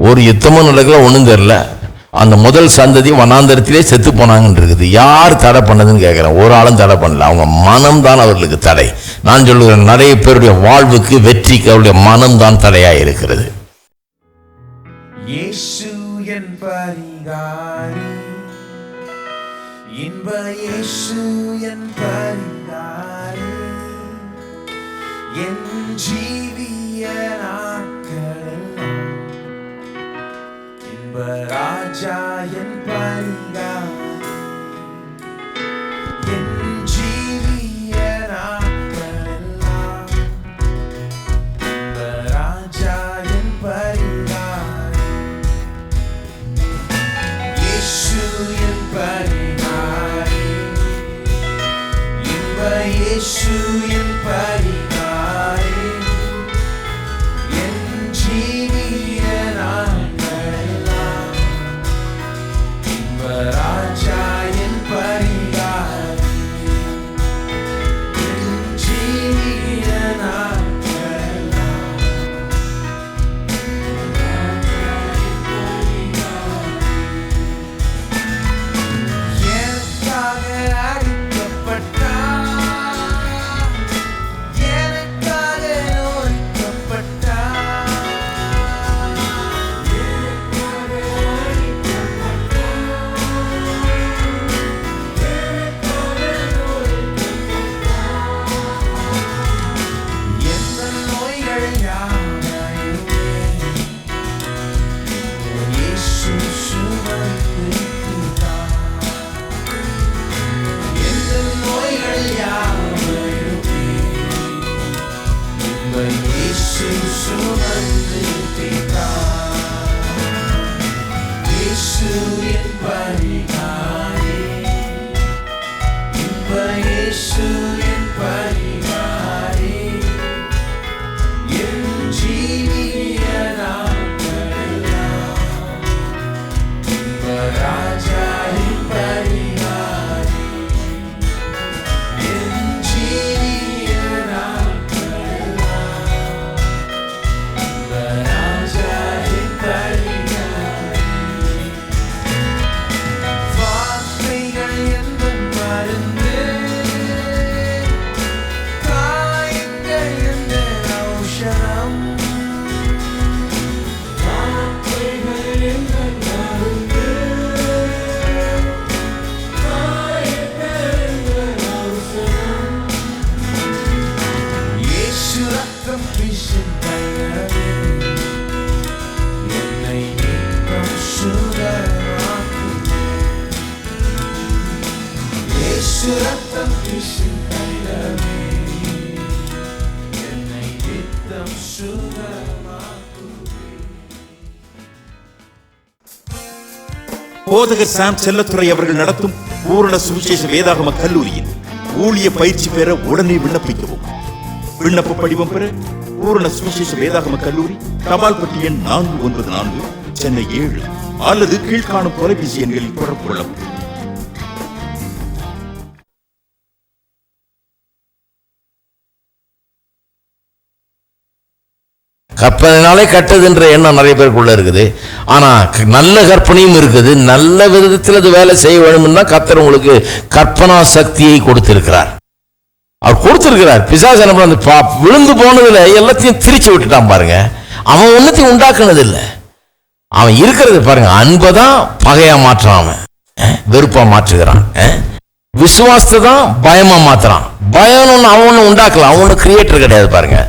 ஒரு யுத்தமும் நடக்கல, ஒன்றும் தெரியல. அந்த முதல் சந்ததி வனாந்தரத்திலே செத்து போனாங்கன்னு இருக்குது. யார் தடை பண்ணதுன்னு கேட்குறேன். ஒரு ஆளும் தடை பண்ணல. அவங்க மனம்தான் அவர்களுக்கு தடை. நான் சொல்லுகிறேன், நிறைய பேருடைய வாழ்வுக்கு, வெற்றிக்கு அவருடைய மனம்தான் தடையாக இருக்கிறது. இயேசு என் பரிகாரி, இன்ப இயேசு என் பரிகாரி, என் ஜீவிய நாட்களெல்லாம் இன்ப ராஜா என் பரிகாரி, என் ஜீவிய நாட்களெல்லாம் இன்ப ராஜா என் பரிகாரி, இயேசு என் பரிகாரி, இன்ப இயேசு என் பரிகாரி, என் ஜீவிய நாட்களெல்லாம் இன்ப ராஜா என் பரிகாரி, என் ஜீவிய நாட்களெல்லாம் எனக்காக அடிக்கப்பட்டார், எனக்காக நொறுக்கப்பட்டார், எந்த நோய்கள் யாவையுமே இயேசு சுமந்து தீர்த்தார். எந்த நோய்கள் யாவையுமே இயேசு சுமந்து தீர்த்தார். இயேசு என் பரிகாரி, இன்ப இயேசு என் பரிகாரி, என் ஜீவிய நாட்களெல்லாம் இன்ப ராஜா என் பரிகாரி, என் ஜீவிய நாட்களெல்லாம் இன்ப ராஜா என் பரிகாரி. வார்த்தைகள் எந்த மருந்து, காயங்கள் எந்த ஔஷதம், வார்த்தைகள் எந்த மருந்து, காயங்கள் எந்த ஔஷதம், இயேசு ரத்தம் வீசும் தைலமே என்னை நித்தம் சுகமாக்கும். இயேசு ரத்தம் வீசும் தைலமே என்னை நித்தம் சுகமாக்கும். போதகர் சாம் செல்லத்துறை அவர்கள் நடத்தும் பூரண சுவிசேஷ வேதாகம கல்லூரியில் ஊழிய பயிற்சி பெற உடனே விண்ணப்பிக்கவும். விண்ணப்ப படிவம் பெற பூரண சுவிசேஷ வேதாகம கல்லூரி, தபால் பெட்டி எண் 494, சென்னை 7 அல்லது கீழ்காணும் தொலைபேசி எண்களில் தொடர்பு கொள்ளவும். கற்பனைனாலே கட்டதுன்ற எண்ணம் நிறைய பேருக்குள்ள இருக்குது. ஆனா நல்ல கற்பனையும் இருக்குது. நல்ல விதத்தில் அது வேலை செய்ய வேணும்னா கர்த்தர் உங்களுக்கு கற்பனா சக்தியை கொடுத்திருக்கிறார். அவர் கொடுத்திருக்கிறார். பிசாசு என்ன பண்ண, விழுந்து போனதுல எல்லாத்தையும் திரிச்சு விட்டுட்டான் பாருங்க. அவன் ஒன்னத்தையும் உண்டாக்குனது இல்லை. அவன் இருக்கிறது பாருங்க, அன்பதான் பகையா மாற்றான், அவன் வெறுப்பா மாற்றுகிறான். விசுவாசத்தை தான் பயமா மாத்துறான். பயம் ஒண்ணு அவன் ஒண்ணு உண்டாக்கலாம், அவன் ஒண்ணு கிரியேட்டர் கிடையாது பாருங்க.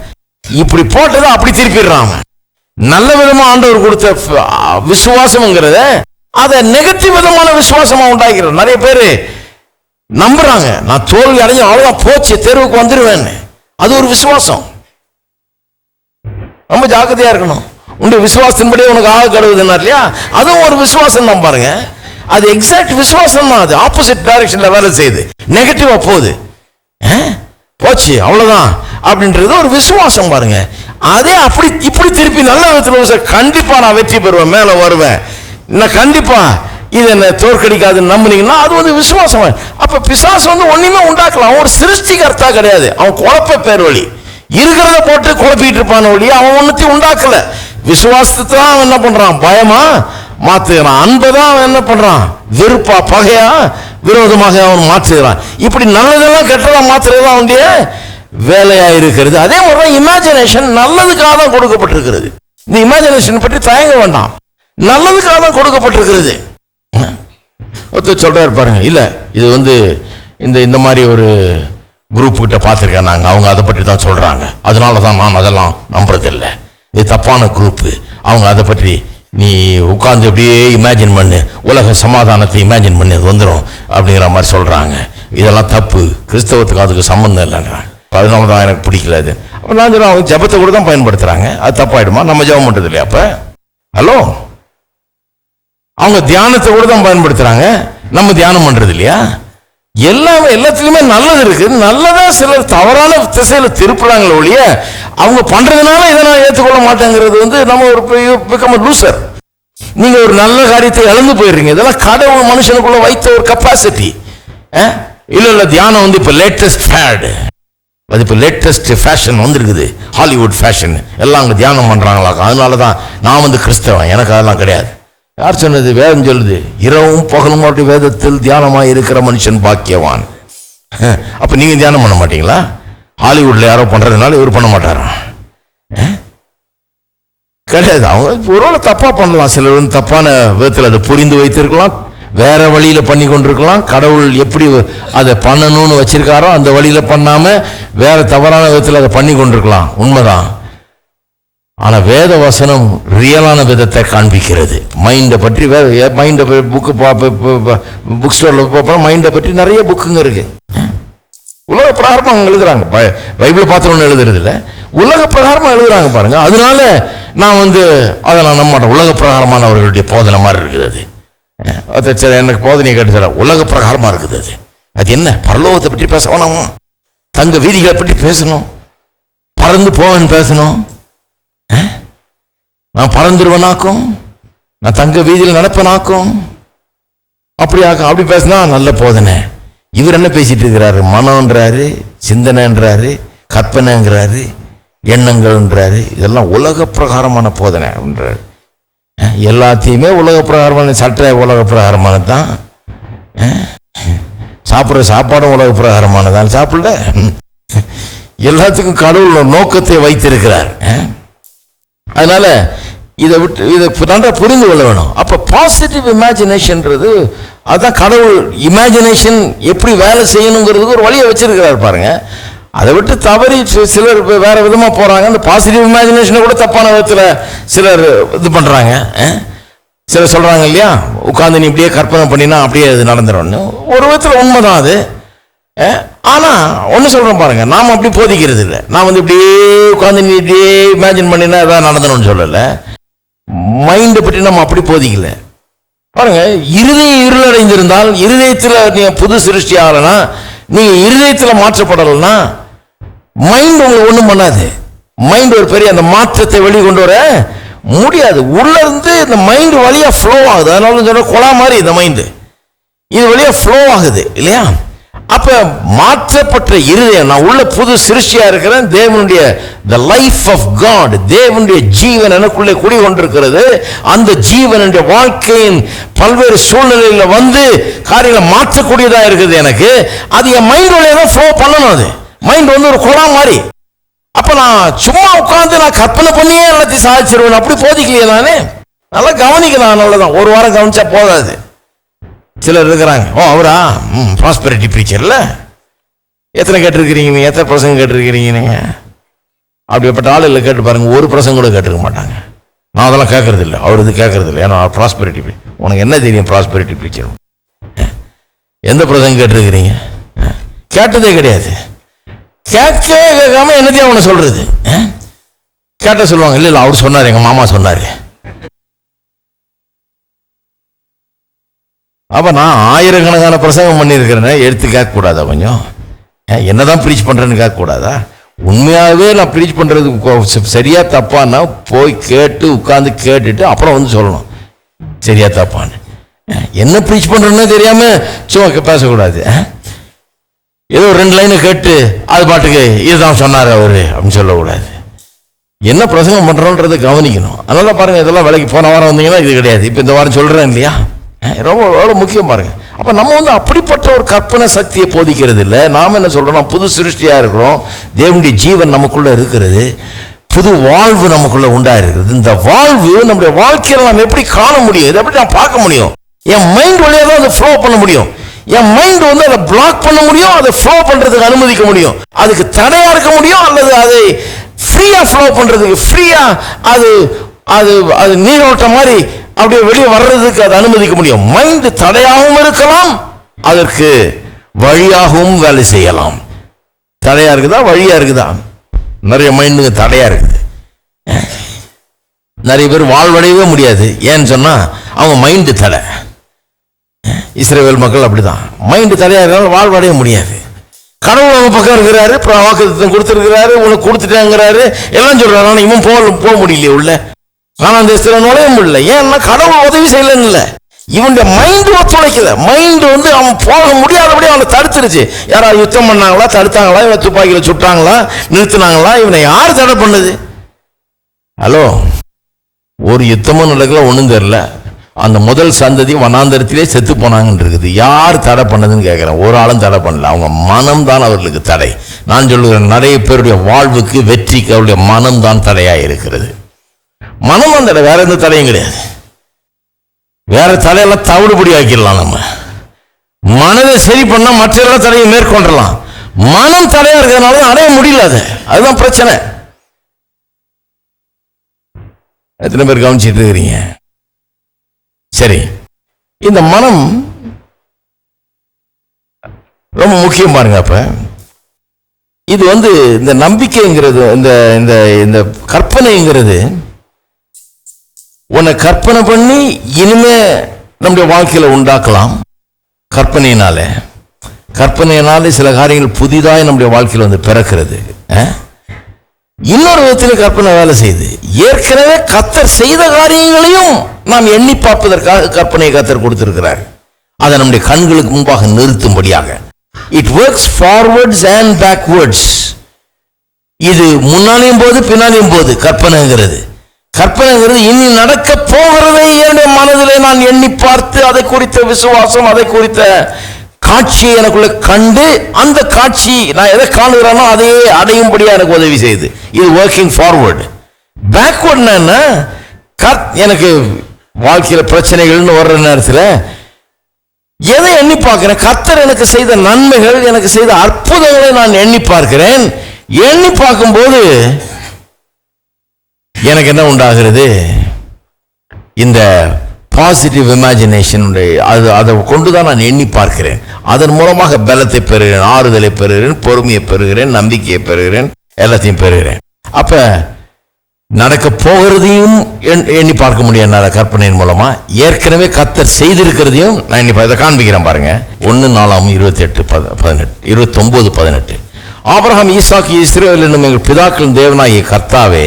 இப்படி போட்டதை அப்படி திருப்பிடுறான் அவன். நல்ல விதமா ஆண்டவர் கொடுத்த விசுவாசம்ங்கிறத அதை நெகட்டிவ் விதமான விசுவாசமா உண்டாக்கிறார். நிறைய பேரு நம்புறாங்க, நான் தோல்வி அடைஞ்சு அவ்வளவுதான் போச்சு, தேர்வுக்கு வந்துடுவேன்னு. அது ஒரு விசுவாசம். ரொம்ப ஜாக்கிரதையா இருக்கணும். உன்னுடைய விசுவாசத்தின்படியே உனக்கு ஆக கழுவுதுன்னா இல்லையா, அதுவும் ஒரு விசுவாசம் தான் பாருங்க. அது எக்ஸாக்ட் விசுவாசம் தான். அது ஆப்போசிட் டைரக்ஷன்ல வேலை செய்யுது, நெகட்டிவா போகுது. போச்சு அவ்வளவுதான் அப்படின்றது ஒரு விசுவாசம் பாருங்க. அதே அப்படி இப்படி திருப்பி நல்ல விதத்தில் கண்டிப்பா நான் வெற்றி பெறுவேன், மேல வருவேன், நான் கண்டிப்பா இது என்ன தோற்கடிக்காதுன்னு நம்புனீங்கன்னா அது வந்து விசுவாசம். அப்ப பிசாசு வந்து ஒண்ணுமே உண்டாக்கலாம். அவன் ஒரு சிருஷ்டிகர்த்தா கிடையாது. அவன் குழப்ப பேர் வழி இருக்கிறத போட்டு குழப்பிட்டு இருப்பான வழி. அவன் ஒன்னுத்தையும் உண்டாக்கல. விசுவாசத்தை தான் அவன் என்ன பண்றான்? பயமா மாத்துகிறான். அன்பை தான் அவன் என்ன பண்றான்? வெறுப்பா, பகையா, விரோதமாக அவன் மாற்றுகிறான். இப்படி நல்லதெல்லாம் கெட்டதா மாத்துறது அவனுடைய வேலையா இருக்கிறது. அதே மாதிரி இமேஜினேஷன் நல்லதுக்காக தான் கொடுக்கப்பட்டிருக்கிறது. இந்த இமேஜினேஷன் பற்றி தயங்க வேண்டாம், நல்லதுக்காக தான் கொடுக்கப்பட்டிருக்கிறது. ஒருத்தர் சொல்றாரு பாருங்க, இல்ல இது இந்த மாதிரி ஒரு குரூப் கிட்ட பார்த்துருக்கேன் நாங்கள், அவங்க அதை பற்றி தான் சொல்றாங்க, அதனால தான் நான் அதெல்லாம் நம்புறதில்லை, இது தப்பான குரூப்பு, அவங்க அதை பற்றி நீ உட்கார்ந்து அப்படியே இமேஜின் பண்ணு, உலக சமாதானத்தை இமேஜின் பண்ணி அது வந்துடும் அப்படிங்கிற மாதிரி சொல்றாங்க. இதெல்லாம் தப்பு, கிறிஸ்தவத்துக்கு அதுக்கு சம்பந்தம் இல்லைங்கிறாங்க. அதனால தான் எனக்கு பிடிக்கல அது. அப்போ நான் சொல்லுவேன், அவங்க ஜபத்தை கூட தான் பயன்படுத்துறாங்க, அது தப்பாயிடுமா? நம்ம ஜபம் பண்றது இல்லையா? அப்ப ஹலோ, அவங்க தியானத்தை கூட தான் பயன்படுத்துறாங்க, நம்ம தியானம் பண்றது இல்லையா? எல்லாத்துலயுமே நல்லது இருக்கு. நல்லதா சிலர் தவறான திசையில திருப்புறாங்களே ஒழிய அவங்க பண்றதுனால இதை நான் ஏற்றுக்கொள்ள மாட்டேங்கிறது நம்ம ஒரு பிகம் லூசர். நீங்க ஒரு நல்ல காரியத்தை இழந்து போயிடுறீங்க. இதெல்லாம் கடவுள் மனுஷனுக்குள்ள வைத்த ஒரு கெப்பாசிட்டி. இல்ல தியானம் இப்ப லேட்டஸ்ட் ஃபேட், அது இப்ப லேட்டஸ்ட் ஃபேஷன் வந்துருக்குது, ஹாலிவுட் ஃபேஷன், எல்லாம் அங்க தியானம் பண்றாங்களா? அதனாலதான் நான் கிறிஸ்தவன், எனக்கு அதெல்லாம் கிடையாது. யார் சொன்னது? வேதம் சொல்லுது, இரவும் பகலும் அப்படி வேதத்தில் தியானமாய் இருக்கிற மனுஷன் பாக்கியவான். அப்ப நீங்க தியானம் பண்ண மாட்டீங்களா? ஹாலிவுட்ல யாரோ பண்றதுனால இவர் பண்ண மாட்டாரா? கிடையாது. அவங்க ஒருவேளை தப்பா பண்ணலாம், சிலர் தப்பான விதத்தில் அதை புரிந்து வைத்திருக்கலாம், வேற வழியில பண்ணி கொண்டிருக்கலாம். கடவுள் எப்படி அதை பண்ணணும்னு வச்சிருக்காரோ அந்த வழியில பண்ணாம வேற தவறான விதத்தில் அதை பண்ணி கொண்டிருக்கலாம், உண்மைதான். ஆனா வேத வசனம் ரியலான விதத்தை காண்பிக்கிறது. மைண்டை பற்றி மைண்டை புக் ஸ்டோர்ல போனா மைண்டை பற்றி நிறைய புக்குங்க இருக்கு. உலக பிரகாரமா அவங்க எழுதுறாங்க, பைபிள் பாத்திரம் எழுதுறது இல்ல, உலக பிரகாரமா எழுதுறாங்க பாருங்க. அதனால நான் அதெல்லாம் நம்ப மாட்டேன். உலக பிரகாரமானவர்களுடைய போதனை மாதிரி இருக்குது அது. சரி, எனக்கு போதனையை கேட்டு தர, உலக பிரகாரமா இருக்குது அது. அது என்ன? பரலோகத்தை பற்றி பேச வேணாமா? தங்க வீதிகளை பற்றி பேசணும், பறந்து போவேன்னு பேசணும். நான் பறந்துருவனாக்கும், நான் தங்க வீதியில் நடப்பனாக்கும், அப்படி பேசினா நல்ல போதனை. இவர் என்ன பேசிட்டு இருக்கிறாரு? மனம்ன்றாரு, சிந்தனைன்றாரு, கற்பனைங்கிறாரு, எண்ணங்கள்ன்றாரு. இதெல்லாம் உலக பிரகாரமான போதனை அப்படின்றாரு. எல்லாத்தையுமே உலக பிரகாரமான, சட்ட உலக பிரகாரமானது தான், சாப்பிட்ற சாப்பாடும் உலக பிரகாரமானதான். சாப்பிடல, எல்லாத்துக்கும் கடவுள் நோக்கத்தை வைத்திருக்கிறார். அதனால இதை நல்லா புரிந்து கொள்ள வேணும். அப்ப பாசிட்டிவ் இமேஜினேஷன்ன்றது அதான் கடவுள் இமேஜினேஷன் எப்படி வேலை செய்யணுங்கிறதுக்கு ஒரு வழியை வச்சிருக்கிறார் பாருங்க. அதை விட்டு தவறி சிலர் வேற விதமா போறாங்க. அந்த பாசிட்டிவ் இமேஜினேஷனை கூட தப்பான விதத்துல சிலர் இது பண்றாங்க. சிலர் சொல்றாங்க இல்லையா, உட்காந்து நீ இப்படியே கற்பனை பண்ணினா அப்படியே அது நடந்துடும். ஒரு விதத்துல உண்மைதான் அது. ஆனா ஒண்ணு சொல்றேன் பாருங்க, நாம அப்படி போதிக்கிறது இல்லை. நான் இப்படியே உட்காந்து நீ இப்படியே இமேஜின் பண்ணினா ஏதாவது நடந்தணும்னு சொல்லல. மைண்டை பற்றி நம்ம அப்படி போதிக்கல பாருங்க. இருதயம் இருளடைந்திருந்தால், இருதயத்தில் நீ புது சிருஷ்டி ஆகலனா, நீங்க இருதயத்தில் மாற்றப்படலைன்னா மைண்ட் உங்களுக்கு ஒண்ணும் பண்ணாது. மைண்ட் ஒரு பெரிய அந்த மாற்றத்தை வெளிக்கொண்டு வர முடியாது. உள்ள இருந்து இந்த மைண்ட் வழியா ஃப்ளோ ஆகுது. அதனால சொல்ற குழா மாதிரி இந்த மைண்ட் இது வழியா ஃப்ளோ ஆகுது இல்லையா? அப்ப மாற்றப்பட்ட இருதயம், நான் உள்ள புது சிருஷ்டியா இருக்கிறேன், தேவனுடைய the life of God, தேவனுடைய ஜீவன் எனக்குள்ளே குடிகொண்டிருக்கிறது. அந்த ஜீவனுடைய வாழ்க்கையின் பல்வேறு சூழ்நிலையில காரியங்களை மாற்றக்கூடியதா இருக்குது எனக்கு. அது என் மைண்ட் வழியா தான் ஃப்ளோ பண்ணணும். அது மைண்ட் ஒரு குழா மாதிரி. அப்ப நான் சும்மா உட்கார்ந்து நான் கற்பனை பண்ணியே எல்லாத்தையும் சாதிச்சிருவேன் அப்படி போதிக்கலையே. நானே நல்லா கவனிக்கலாம், அவ்வளவுதான். ஒரு வாரம் கவனிச்சா போதாது. சிலர் இருக்கிறாங்க, அவரா ப்ராஸ்பெரிட்டி ப்ரீச்சர்ல எத்தனை கேட்டிருக்கிறீங்க நீங்க, எத்தனை பிரசங்கம் கேட்டிருக்கிறீங்க நீங்க? அப்படிப்பட்ட ஆளுகளை கேட்டு பாருங்க, ஒரு பிரசங்கம் கூட கேட்டிருக்க மாட்டாங்க. நான் அதெல்லாம் கேட்கறது இல்லை, அவர் இது கேட்கறது இல்லை. ஏன்னா ப்ராஸ்பெரிட்டி, உனக்கு என்ன தெரியும் ப்ராஸ்பெரிட்டி ப்ரீச்சர்? எந்த பிரசங்கம் கேட்டிருக்கிறீங்க? கேட்டதே கிடையாது. கேட்காம என்னத்தையும் அவனை சொல்றது. கேட்ட சொல்லுவாங்க, இல்லை இல்லை அவர் சொன்னார், எங்க மாமா சொன்னாரு. அப்ப நான் ஆயிரக்கணக்கான பிரசங்கம் பண்ணியிருக்கிறேன், எடுத்து கேட்க கூடாதா? கொஞ்சம் என்னதான் ப்ரீச் பண்றேன்னு கேட்க கூடாதா? உண்மையாகவே நான் ப்ரீச் பண்றது சரியா தப்பான்னா போய் கேட்டு உட்கார்ந்து கேட்டுட்டு அப்புறம் சொல்லணும் சரியா தப்பான்னு. என்ன ப்ரீச் பண்றேன்னு தெரியாம சும்மா பேசக்கூடாது. ஏதோ 2 லைனை கேட்டு அது பாட்டுக்கு இதுதான் சொன்னார் அவரு அப்படின்னு சொல்லக்கூடாது. என்ன பிரசங்கம் பண்றோன்றதை கவனிக்கணும். அதனால பாருங்க, இதெல்லாம் வேலைக்கு போன வாரம் வந்தீங்கன்னா இது கிடையாது, இப்போ இந்த வாரம் சொல்றேன் இல்லையா, ரொம்ப எவ்வளோ முக்கியம் பாருங்க. அப்ப நம்ம அப்படிப்பட்ட ஒரு கற்பனை சக்தியை போதிக்கிறது இல்லை. நாம என்ன சொல்றோம், புது சிருஷ்டியா இருக்கிறோம், தேவனுடைய ஜீவன் நமக்குள்ள இருக்கிறது, புது வாழ்வு நமக்குள்ள உண்டா இருக்குது. இந்த வாழ்வு நம்முடைய வாழ்க்கையில நாம் எப்படி காண முடியும், இதை எப்படி நான் பார்க்க முடியும்? என் மைண்ட் வழியாக தான் அதை ஃப்ளோ பண்ண முடியும். என் மைண்ட் அதை பிளாக் பண்ண முடியும், அதை ஃப்ளோ பண்றதுக்கு அனுமதிக்க முடியும். அதுக்கு தடையா இருக்க முடியும், அல்லது அதை ஃப்ரீயா ஃப்ளோ பண்றதுக்கு, ஃப்ரீயா அது அது அது நீரோட்டம் மாதிரி அப்படியே வெளியே வர்றதுக்கு அதை அனுமதிக்க முடியும். மைண்ட் தடையாகவும் இருக்கலாம், அதற்கு வழியாகவும் வேலை செய்யலாம். தடையா இருக்குதா, வழியா இருக்குதா? நிறைய மைண்டுக்கு தடையா இருக்குது. நிறைய பேர் வாழ்வடையவே முடியாது. ஏன்னு சொன்னா அவங்க மைண்டு தடை. இஸ்ரவேல் மக்கள் அப்படிதான், மைண்டு தடையா இருக்கிறாங்க, வாழ்வடைய முடியாது. கடவுள் அவங்க பக்கம் இருக்கிறாரு, வாக்குத்தத்தம் கொடுத்திருக்கிறாரு, உனக்கு கொடுத்துட்டாங்கிறாரு, எல்லாம் சொல்றாரு. ஆனா இவன் போக முடியலையே உள்ள, ஆனா அந்த நுழைய முடியல. ஏன்னா கடவுள் உதவி செய்யலன்னு இல்லை, இவனுடைய மைண்டு ஒத்துழைக்கல. மைண்டு அவன் போக முடியாதபடி அவனை தடுத்துருச்சு. யாராவது யுத்தம் பண்ணாங்களா, தடுத்தாங்களா, இவனை துப்பாக்கியில சுட்டாங்களா, நிறுத்தினாங்களா? இவனை யார் தடை பண்ணது? ஹலோ, ஒரு யுத்தமும் நடக்கல, ஒண்ணும் தெரியல. அந்த முதல் சந்ததி வனாந்தரத்திலே செத்து போனாங்கன்னு இருக்குது. யார் தடை பண்ணதுன்னு கேட்கிறேன். ஒரு ஆளும் தடை பண்ணல, அவங்க மனம் தான் அவர்களுக்கு தடை. நான் சொல்லுகிறேன், நிறைய பேருடைய வாழ்வுக்கு, வெற்றிக்கு அவருடைய மனம் தான் தடையா இருக்கிறது. மனம் தான் தடை, வேற எந்த தடையும் கிடையாது. வேற தடையெல்லாம் தவிடுபடி ஆக்கிடலாம். நம்ம மனதை சரி பண்ணா மற்ற எல்லா தடையும் மேற்கொண்டலாம். மனம் தடையா இருக்கிறதுனால தான் அடைய முடியல. அதுதான் பிரச்சனை. எத்தனை பேர் கவனிச்சுட்டு இருக்கிறீங்க? சரி, இந்த மனம் ரொம்ப முக்கியம் பாருங்க. அப்ப இது இந்த நம்பிக்கைங்கிறது, இந்த கற்பனைங்கிறது உன்னை கற்பனை பண்ணி இனிமே நம்முடைய வாழ்க்கையில உண்டாக்கலாம். கற்பனையினாலே சில காரியங்கள் புதிதாய் நம்முடைய வாழ்க்கையில பிறக்கிறது. இன்னொரு விதத்தில் கற்பனை வேலை செய்யுது. ஏற்கனவே கர்த்தர் செய்த காரியங்களையும் நாம் எண்ணி பார்ப்பதற்காக கற்பனையை கர்த்தர் கொடுத்திருக்கிறார். அதை நம்முடைய கண்களுக்கு முன்பாக நிறுத்தும்படியாக. It works forwards and backwards. இது முன்னாலேயும் போது பின்னாலேயும் போது. கற்பனைங்கிறது இனி நடக்க போகிறதை என்னுடைய மனதிலே நான் எண்ணி பார்த்து அதை குறித்த விசுவாசம், அதை குறித்த காட்சியை எனக்குள்ள கண்டு, அந்த காட்சி நான் எதை காணுகிறேனோ அதையே அடையும்படியா எனக்கு உதவி செய்யுது. இது ஒர்க்கிங் ஃபார்வர்டு. பேக்வர்ட்னா என்ன? எனக்கு வாழ்க்கையில பிரச்சனைகள்னு வர்ற நேரத்தில் எதை எண்ணி பார்க்கிறேன்? கர்த்தர் எனக்கு செய்த நன்மைகள், எனக்கு செய்த அற்புதங்களை நான் எண்ணி பார்க்கிறேன். எண்ணி பார்க்கும்போது எனக்கு என்ன உண்டாகிறது? இந்த பாசிட்டிவ் இமேஜினேஷன், அதை கொண்டுதான் நான் எண்ணி பார்க்கிறேன். அதன் மூலமாக பலத்தை பெறுகிறேன், ஆறுதலை பெறுகிறேன், பொறுமையை பெறுகிறேன், நம்பிக்கையை பெறுகிறேன், எல்லாத்தையும் பெறுகிறேன். அப்ப நடக்க போகிறதையும் எண்ணி பார்க்க முடியும் கற்பனையின் மூலமா. ஏற்கனவே கர்த்தர் செய்திருக்கிறதையும் நான் எண்ணி இதை காண்பிக்கிறேன் பாருங்க. 1 ஆபிரகாம், ஈசாக்கு, இஸ்ரவேல் என்னும் எங்கள் பிதாக்களின் தேவனாகிய கர்த்தாவே,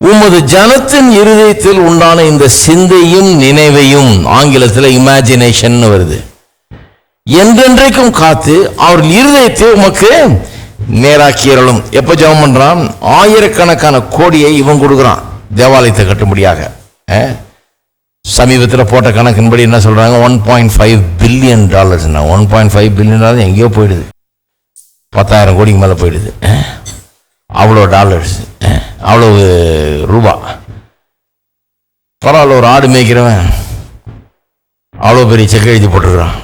உமது ஜனத்தின் இருதயத்தில் உண்டான இந்த சிந்தையும் நினைவையும், ஆங்கிலத்தில் இமேஜினேஷன் வருது, என்றென்றைக்கும் காத்து அவர்கள் இருதயத்தை உமக்கு நேராக்கியறலும். எப்ப ஜெபம் பண்றான்? ஆயிரக்கணக்கான கோடியை இவன் கொடுக்குறான் தேவாலயத்தை கட்டும்படியாக. சமீபத்தில் போட்ட கணக்கின்படி என்ன சொல்றாங்க? $1.5 பில்லியன். 1.5 பில்லியன் எங்கேயோ போயிடுது, 10,000 கோடிக்கு மேல போயிடுது. அவ்வளோ டாலர்ஸ், அவ்வளவு ரூபா. பரவாயில்ல, ஒரு ஆடு மேய்க்கிறவன் அவ்வளோ பெரிய செக் எழுதி போட்டிருக்கிறான்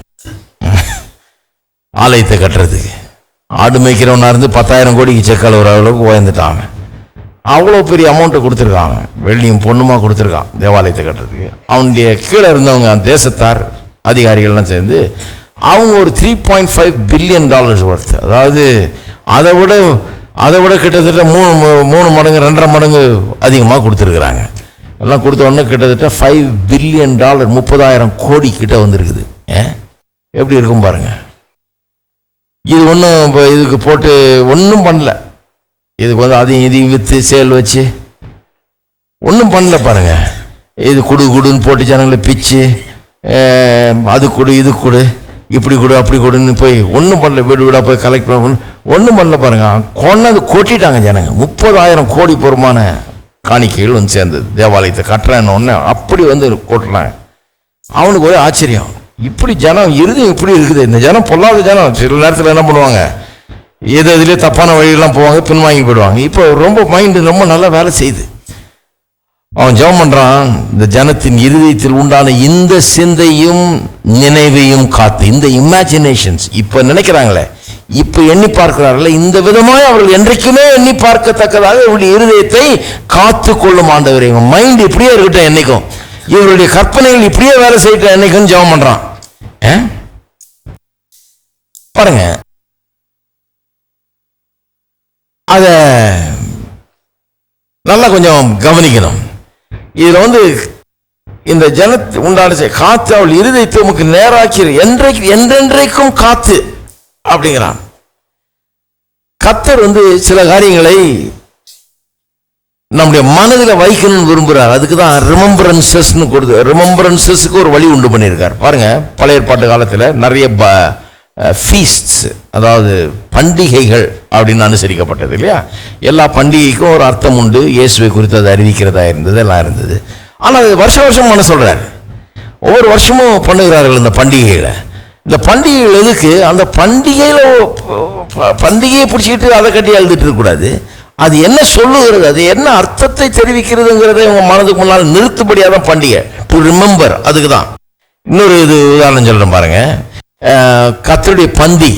ஆலயத்தை கட்டுறதுக்கு. ஆடு மேய்க்கிறவனா இருந்து 10,000 கோடிக்கு செக் அளவுற அளவுக்கு உயர்ந்துட்டாங்க. அவ்வளோ பெரிய அமௌண்ட்டை கொடுத்துருக்காங்க, வெள்ளியும் பொண்ணுமா கொடுத்துருக்கான் தேவாலயத்தை கட்டுறதுக்கு. அவனுடைய கீழே இருந்தவங்க தேசத்தார் அதிகாரிகள்லாம் சேர்ந்து அவங்க ஒரு $3.5 பில்லியன் ஒர்த், அதாவது அதை விட கிட்டத்தட்ட 3 மடங்கு 2.5 மடங்கு அதிகமாக கொடுத்துருக்குறாங்க. எல்லாம் கொடுத்த உடனே கிட்டத்தட்ட $5 பில்லியன் 30,000 கோடி கிட்ட வந்திருக்குது. எப்படி இருக்கும் பாருங்க. இது ஒன்றும் இதுக்கு போட்டு ஒன்றும் பண்ணல. இதுக்கு அதையும் இதையும் விற்று சேல் வச்சு ஒன்றும் பண்ணல பாருங்க. இது குடுன்னு போட்டு ஜனங்களை பிச்சு அது கொடு இது கொடு, இப்படி கொடு அப்படி கொடுன்னு போய் ஒன்றும் பண்ணல, வீடு வீடாக போய் கலெக்ட் பண்ண ஒன்றும் பண்ணல பாருங்க. கொண்டாந்து கொட்டிட்டாங்க ஜனங்க. 30,000 கோடி பொறுமான காணிக்கைகள் வந்து சேர்ந்தது. தேவாலயத்தை கட்டுறேன்னு ஒன்று அப்படி வந்து கொட்டுறாங்க. அவனுக்கு ஒரே ஆச்சரியம், இப்படி ஜனம் இறுதி இப்படி இருக்குது, இந்த ஜனம் பொல்லாத ஜனம். சில நேரத்தில் என்ன பண்ணுவாங்க, இதுலேயே தப்பான வழியெல்லாம் போவாங்க, பின்வாங்கி போயிடுவாங்க. இப்போ ரொம்ப மைண்டு ரொம்ப நல்லா வேலை செய்யுது. அவன் ஜெபம் பண்றான், இந்த ஜனத்தின் இருதயத்தில் உண்டான இந்த சிந்தையும் நினைவையும் காத்து, இந்த இமேஜினேஷன்ஸ் இப்ப நினைக்கிறாங்களே, இப்ப எண்ணி பார்க்கிறார்களே, இந்த விதமாய் அவர்கள் என்றைக்குமே எண்ணி பார்க்கத்தக்கதாக இவருடைய இருதயத்தை காத்து கொள்ளும் ஆண்டவரே. இவன் மைண்ட் இப்படியே இருக்கட்டும் என்னைக்கும், இவருடைய கற்பனைகள் இப்படியே வேலை செய்யட்டும் என்னைக்கும் ஜெபம் பண்றான். பாருங்க, அத நல்லா கொஞ்சம் கவனிக்கணும். இதுல வந்து இந்த ஜனத்தை உண்டான காத்து அவள் இருதயத்தை உமக்கு நேராக்கி என்றென்றைக்கும் காத்து அப்படிங்கிறான். கர்த்தர் வந்து சில காரியங்களை நம்முடைய மனதில் வைக்கணும்னு விரும்புகிறார். அதுக்கு தான் ரிமெம்பரன்சஸ்ன்னு கொடுத்து, ரிமெம்பரன்சஸ்க்கு ஒரு வழி உண்டு பண்ணியிருக்கார். பாருங்க, பழைய ஏற்பாட்டு காலத்தில் நிறைய ஃபீஸ்ட்ஸ், அதாவது பண்டிகைகள் அப்படின்னு அனுசரிக்கப்பட்டது இல்லையா. எல்லா பண்டிகைக்கும் ஒரு அர்த்தம் உண்டு. இயேசுவை குறித்து அதை அறிவிக்கிறதா இருந்தது, எல்லாம் இருந்தது. ஆனால் அது வருஷம் வருஷம் பண்ண சொல்றாரு. ஒவ்வொரு வருஷமும் பண்ணுகிறார்கள் இந்த பண்டிகைகளை. இந்த பண்டிகைகள் எதுக்கு? அந்த பண்டிகையை பிடிச்சிக்கிட்டு அதை கட்டி எழுதிட்டு இருக்கக்கூடாது. அது என்ன சொல்லுகிறது, அது என்ன அர்த்தத்தை தெரிவிக்கிறதுங்கிறத உங்க மனதுக்கு முன்னால் நிறுத்துபடியாக தான் பண்டிகை. To remember. அதுக்கு தான் இன்னொரு இது உதாரணம் சொல்றேன் பாருங்க. கர்த்தருடைய பந்தி,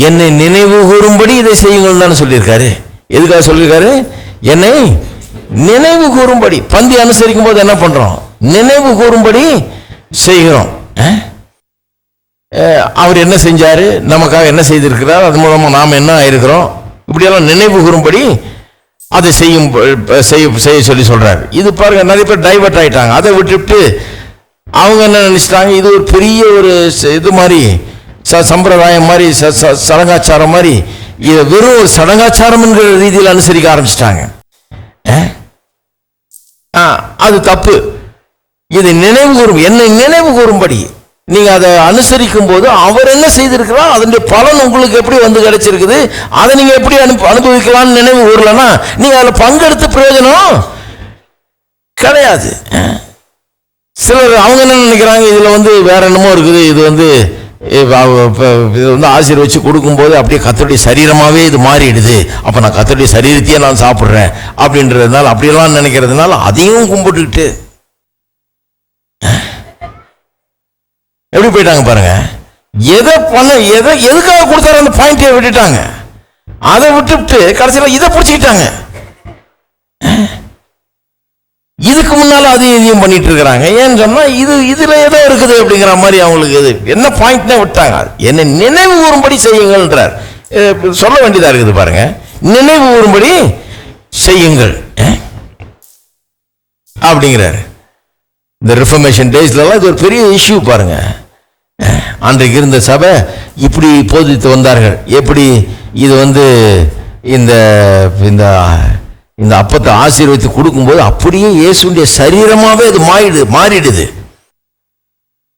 என்னை நினைவு கூறும்படி இதை செய்யுங்கள் தானே சொல்லியிருக்காரு. எதுக்காக சொல்லியிருக்காரு? என்னை நினைவு கூறும்படி. பந்தி அனுசரிக்கும் போது என்ன பண்றோம்? நினைவு கூறும்படி செய்கிறோம். அவர் என்ன செஞ்சாரு, நமக்காக என்ன செய்திருக்கிறார், அது மூலமா நாம் என்ன ஆயிருக்கிறோம், இப்படியெல்லாம் நினைவு கூறும்படி அதை செய்ய சொல்லி சொல்றாரு. இது பாருங்க, நிறைய பேர் டைவர்ட் ஆயிட்டாங்க. அதை விட்டுவிட்டு அவங்க என்ன நினைச்சிட்டாங்க, இது ஒரு பெரிய ஒரு இது மாதிரி, சம்பிரதாயம் மாதிரி, சடங்காச்சாரம் மாதிரி, இதை வெறும் ஒரு சடங்காச்சாரம் என்கிற ரீதியில் அனுசரிக்க ஆரம்பிச்சிட்டாங்க. அது தப்பு. இதை நினைவு கூறும், என்னை நினைவு கூறும்படி நீங்க அதை அனுசரிக்கும் போது அவர் என்ன செய்திருக்கிறார், அதனுடைய பலன் உங்களுக்கு எப்படி வந்து கிடைச்சிருக்குது, அதை நீங்க எப்படி அனுபவிக்கலாம்னு நினைவு கூறலன்னா நீங்க அதில் பங்கெடுத்து பிரயோஜனம் கிடையாது. சிலர் அவங்க என்ன நினைக்கிறாங்க, இதுல வந்து வேற என்னமோ இருக்குது, இது வந்து ஆசீர்வச்சு கொடுக்கும்போது அப்படியே கர்த்தருடைய சரீரமாவே இது மாறிடுது, அப்ப நான் கர்த்தருடைய சரீரத்தையே நான் சாப்பிட்றேன் அப்படின்றதுனால, அப்படியெல்லாம் நினைக்கிறதுனால அதையும் கும்பிட்டுக்கிட்டு எப்படி போயிட்டாங்க பாருங்க. எதுக்காக கொடுத்தாரு அந்த பாயிண்டை விட்டுட்டாங்க. அதை விட்டுவிட்டு கடைசியில் இதை பிடிச்சிக்கிட்டாங்க. இதுக்கு முன்னால அதையும் பண்ணிட்டு இருக்கிறாங்க. ஏன்னு சொன்னா இதுல ஏதோ இருக்குது அப்படிங்கிற மாதிரி அவங்களுக்கு இது என்ன பாயிண்ட்னே விட்டாங்க. என்ன நினைவு கூறும்படி செய்யுங்கள்ன்றார். சொல்ல வேண்டியதா இருக்குது பாருங்க, நினைவு கூறும்படி செய்யுங்கள் அப்படிங்கிறாரு. இந்த ரிஃபர்மேஷன் டேஸ்லாம் இது ஒரு பெரிய இஷ்யூ பாருங்க. அன்றைக்கு இருந்த சபை இப்படி போதித்து வந்தார்கள். எப்படி இது வந்து இந்த அப்பத்தை ஆசீர்வதித்து கொடுக்கும்போது அப்படியே இயேசுடைய சரீரமாவே அது மாறிடுது.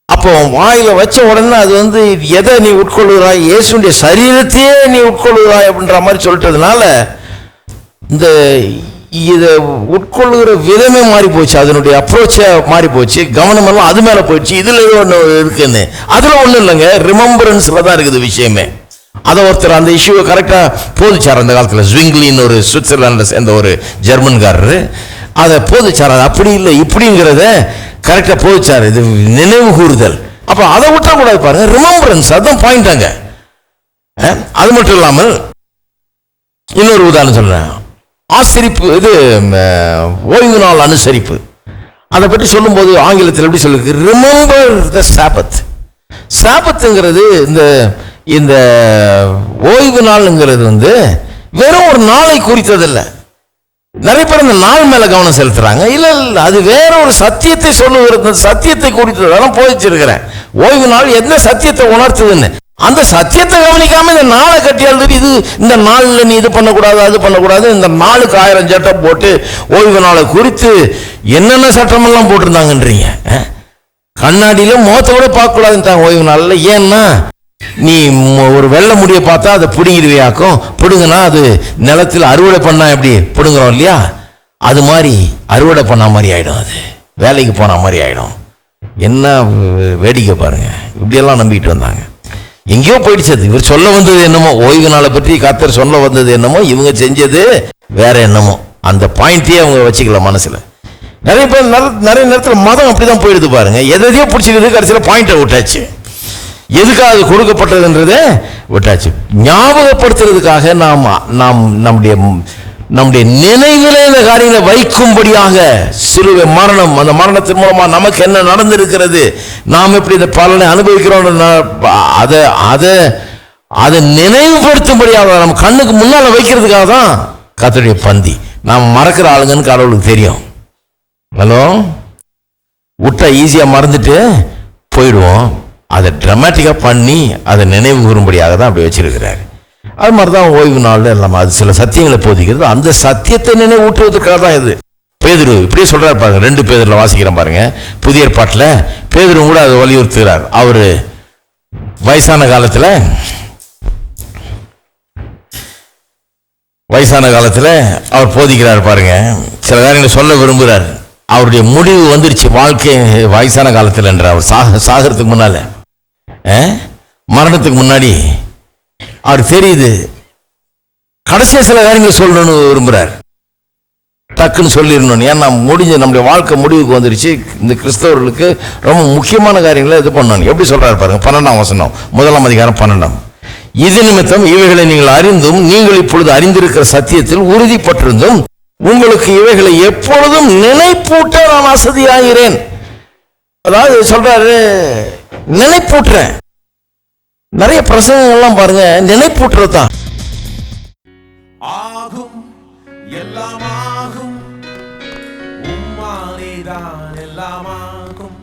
அப்போ வாயில வச்ச உடனே அது வந்து எதை நீ உட்கொள்ளுகிறாய், இயேசுடைய சரீரத்தையே நீ உட்கொள்ளுகிறாய் அப்படின்ற மாதிரி சொல்லிட்டதுனால இந்த இதை உட்கொள்ளுகிற விதமே மாறி போச்சு, அதனுடைய அப்ரோச்சே மாறி போச்சு, கவனமெல்லாம் அது மேல போயிடுச்சு. இதுல ஏதோ ஒன்று இருக்குன்னு, அதுல ஒன்றும் இல்லைங்க, ரிமெம்பரன்ஸ்ல தான் இருக்குது விஷயமே. அதை ஒருத்தர் அந்த இஷ்யூவை கரெக்டா போதிச்சார் அந்த காலத்துல. ஸ்விங்லின்னு ஒரு சுவிட்சர்லாந்துல சேர்ந்த ஒரு ஜெர்மன்காரரு அதை போதிச்சார். அது அப்படி இல்லை இப்படிங்கிறத கரெக்டா போதிச்சார். இது நினைவு கூறுதல். அப்ப அதை விட்டா கூடாது பாருங்க, ரிமெம்பரன்ஸ், அதுதான் பாயிண்ட் அங்க. அது மட்டும் இல்லாமல் இன்னொரு உதாரணம் சொல்றேன். ஆசரிப்பு, இது ஓய்வு நாள் அனுசரிப்பு. அதை பற்றி சொல்லும் போது ஆங்கிலத்தில் எப்படி சொல்லுது, ரிமெம்பர் த சாபத். சாபத்துங்கிறது இந்த ஓய்வு நாள்ங்கிறது வந்து வெறும் ஒரு நாளை குறித்ததில்லை. நிறைய பேர் இந்த நாள் மேல கவனம் செலுத்துறாங்க. இல்ல அது வேற ஒரு சத்தியத்தை சொல்லுகிறது, சத்தியத்தை குறித்ததெல்லாம் போதிச்சிருக்கிறேன். ஓய்வு நாள் என்ன சத்தியத்தை உணர்த்துதுன்னு அந்த சத்தியத்தை கவனிக்காம இந்த நாளை கட்டி எழுதுட்டு, இது இந்த நாள்ல நீ இது பண்ணக்கூடாது அது பண்ணக்கூடாது, இந்த நாளுக்கு 1000 சட்டம் போட்டு ஓய்வு நாளை குறித்து என்னென்ன சட்டமெல்லாம் போட்டிருந்தாங்கன்றீங்க. கண்ணாடியில முகத்தை கூட பார்க்க கூடாதுன்ட்டாங்க ஓய்வு நாள்ல. ஏன்னா நீ ஒரு வெள்ளை முடியை பார்த்தா அதை பிடுங்கிடுவியாக்கும், பிடுங்கினா அது நிலத்தில் அறுவடை பண்ணா எப்படி பிடுங்குறோம் இல்லையா, அது மாதிரி அறுவடை பண்ண மாதிரி ஆயிடும், அது வேலைக்கு போன மாதிரி ஆயிடும். என்ன வேடிக்கை பாருங்க, இப்படியெல்லாம் நம்பிக்கிட்டு வந்தாங்க. எங்கேயோ போயிடுச்சு அது. இவர் சொல்ல வந்தது என்னமோ, ஓய்வு நாளை பற்றி கர்த்தர் சொல்ல வந்தது என்னமோ, இவங்க செஞ்சது வேற என்னமோ. அந்த பாயிண்டையே அவங்க வச்சுக்கல மனசுல. நிறைய பேர் நிறைய நேரத்தில் மதம் அப்படிதான் போயிடுது பாருங்க. எதையோ பிடிச்சிக்கிறது, கடைசியில் பாயிண்டை விட்டாச்சு. எதுக்காக அது கொடுக்கப்பட்டதுன்றதை விட்டாச்சு. ஞாபகப்படுத்துறதுக்காக நாம் நம்முடைய நினைவிலே இந்த காரியங்களை வைக்கும்படியாக சிலுவை மரணம், அந்த மரணத்தின் மூலமா நமக்கு என்ன நடந்திருக்கிறது, நாம் எப்படி இந்த பலனை அனுபவிக்கிறோம், அதை நினைவுபடுத்தும்படியாக நம்ம கண்ணுக்கு முன்னால வைக்கிறதுக்காக தான் கர்த்தருடைய பந்தி. நாம் மறக்கிற ஆளுங்கன்னு கடவுளுக்கு தெரியும். ஹலோ, விட்டா ஈஸியா மறந்துட்டு போயிடுவோம். அதை டிராமாட்டிக்கா பண்ணி அதை நினைவு கூறும்படியாக தான் அப்படி வச்சிருக்கிறாரு. அது மாதிரிதான் ஓய்வு நாள் எல்லாம் அது சில சத்தியங்களை போதிக்கிறது. அந்த சத்தியத்தை நினைவூட்டுவதற்காக தான் இது. பேதுரு இப்படியே சொல்றாரு பாருங்க, 2 பேதுருல வாசிக்கிறேன் பாருங்க. புதிய ஏற்பாட்டுல பேதுரு கூட அதை வலியுறுத்துகிறார். அவரு வயசான காலத்துல அவர் போதிக்கிறார் பாருங்க. சில காரியங்களை சொல்ல விரும்புகிறார். அவருடைய முடிவு வந்துருச்சு வாழ்க்கை வயசான காலத்தில் என்ற அவர் சாகிறதுக்கு முன்னால, மரணத்துக்கு முன்னாடி அவர் தெரியுது கடைசியா சில காரியங்களை சொல்லணும்னு விரும்புறார். டக்குன்னு சொல்லிடணும். ஏன்னா நம்முடைய வாழ்க்கை முடிவுக்கு வந்துருச்சு. இந்த கிறிஸ்தவர்களுக்கு ரொம்ப முக்கியமான காரியங்களை இது பண்ணணும். எப்படி சொல்றாரு பாருங்க, 12ஆம் வசனம், 1ஆம் அதிகாரம் 12. இது நிமித்தம் இவைகளை நீங்கள் அறிந்தும் நீங்கள் இப்பொழுது அறிந்திருக்கிற சத்தியத்தில் உறுதிப்பட்டிருந்தும் உங்களுக்கு இவைகளை எப்பொழுதும் நினைப்பூட்ட நான் வசதியாகிறேன். அதாவது சொல்றாரு, நினைப்பூட்டுறேன். நிறைய பிரசங்கங்கள்லாம் பாருங்க, நினைப்பூட்டுறது தான். ஆகும் எல்லாம் ஆகும், உம்மானேதான் எல்லாம் ஆகும்.